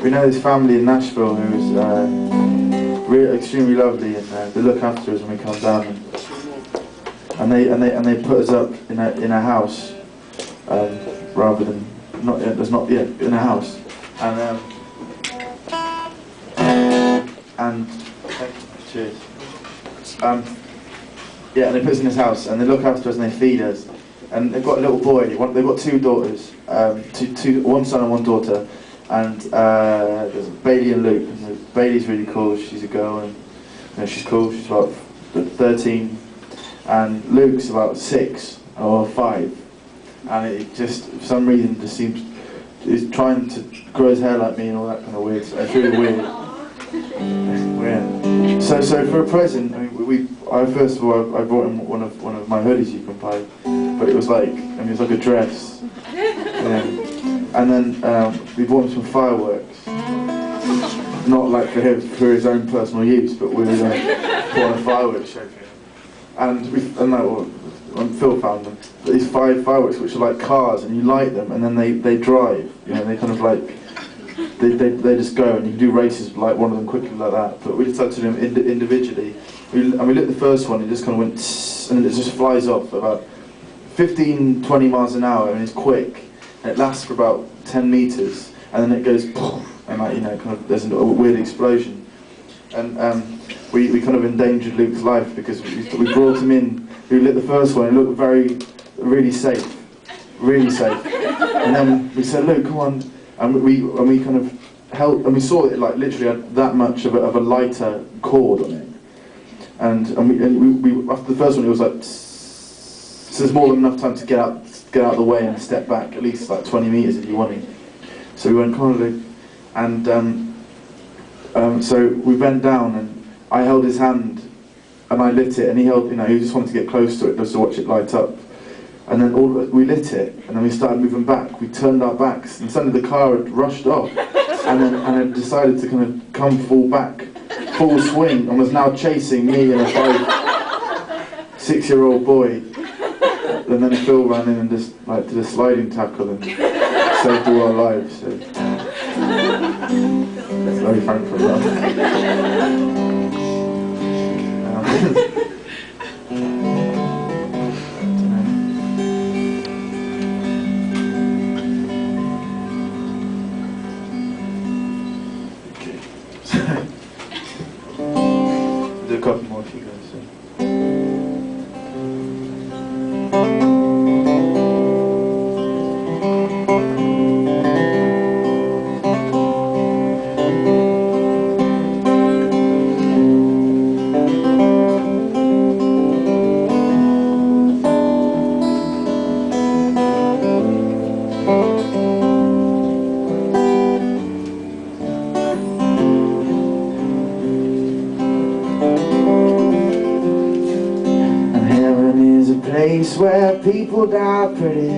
we know this family in Nashville who's extremely lovely, and they look after us when we come down, and they put us up in a house, rather than in a house, and cheers. Yeah, and they put us in this house, and they look after us and they feed us. And they've got a little boy. They've got 2 daughters, one son and 1 daughter. And there's Bailey and Luke. And Bailey's really cool. She's a girl, and she's cool. She's about 13, and Luke's about 6 or 5. And it just, for some reason, just seems he's trying to grow his hair like me and all that kind of weird. So it's really weird. So for a present, I mean, first of all, I brought him one of my hoodies you can buy, but it was like, it was like a dress. And then we bought him some fireworks, not like for his own personal use, but we bought a fireworks show for him. And Phil found them. These 5 fireworks, which are like cars, and you light them, and then they drive. They kind of like. They just go, and you can do races like one of them quickly like that. But we decided to do them individually. We lit the first one, it just kind of went tss, and it just flies off about 15-20 miles an hour, and it's quick, and it lasts for about 10 meters, and then it goes poof, and kind of there's a weird explosion. And we kind of endangered Luke's life because we brought him in. We lit the first one, it looked really safe, and then we said, Luke, come on. And we kind of held, and we saw it like literally had that much of a lighter cord on it, and we after the first one it was like, so there's more than enough time to get out of the way and step back at least like 20 meters if you wanted. So we went kind of, and so we bent down, and I held his hand, and I lit it, and he held, he just wanted to get close to it just to watch it light up. And then we lit it, and then we started moving back. We turned our backs, and suddenly the car had rushed off, and it decided to kind of come full swing, and was now chasing me and a 6-year-old boy. And then Phil ran in and just like did a sliding tackle and saved all our lives. So very thankful for that. Do a couple more if you guys. Place where people die pretty,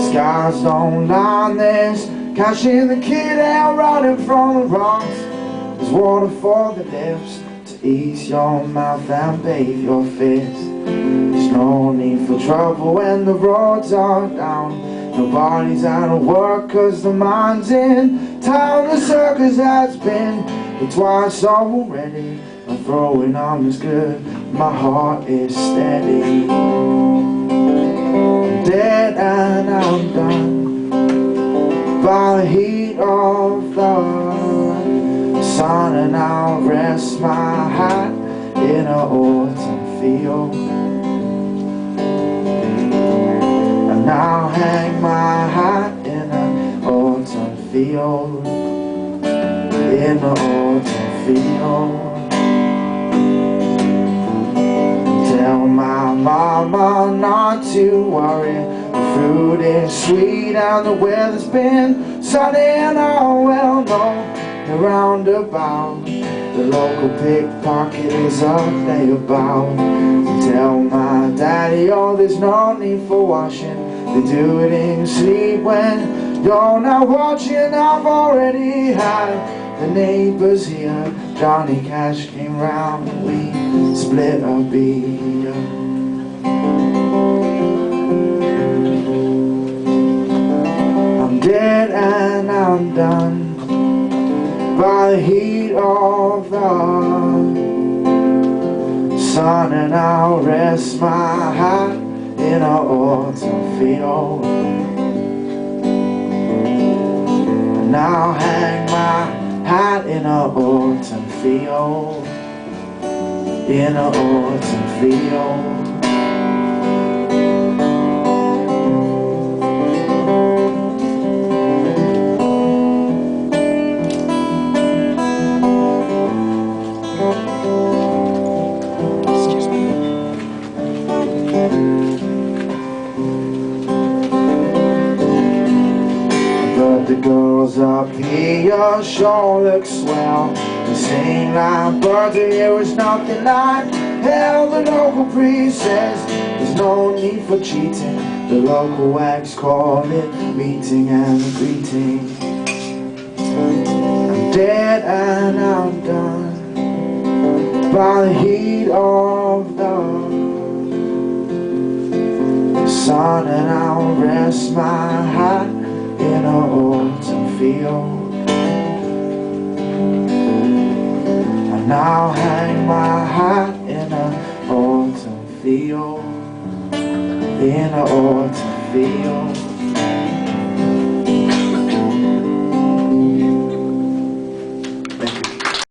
skies don't line. There's cash in the kid out running from the rocks. There's water for the lips to ease your mouth and bathe your fears. There's no need for trouble when the roads are down. Nobody's out of work cause the mind's in town. The circus has been hit twice already. My throwing arm is good, my heart is steady. Dead and I'm done by the heat of the sun, and I'll rest my hat in an autumn field, and I'll hang my hat in an autumn field, in an autumn field. Tell my mama not to worry, the fruit is sweet and the weather's been sunny, and I well know the roundabout the local pickpocket is a layabout. Tell my daddy, oh, there's no need for washing, they do it in your sleep when you're not watching. I've already had the neighbors here, Johnny Cash came round and we split a beer. I'm dead and I'm done by the heat of the sun, and I'll rest my hat in an autumn field, and I'll hang my hat in an autumn field, in an autumn field. But the girls up here sure look swell. They sing like birds, and here is nothing like hell. The local priest says there's no need for cheating. The local wags call it meeting and a greeting. I'm dead and I'm done by the heat of the sun, and I'll rest my hat in an autumn field, and I'll hang my hat in an autumn field, in an autumn field.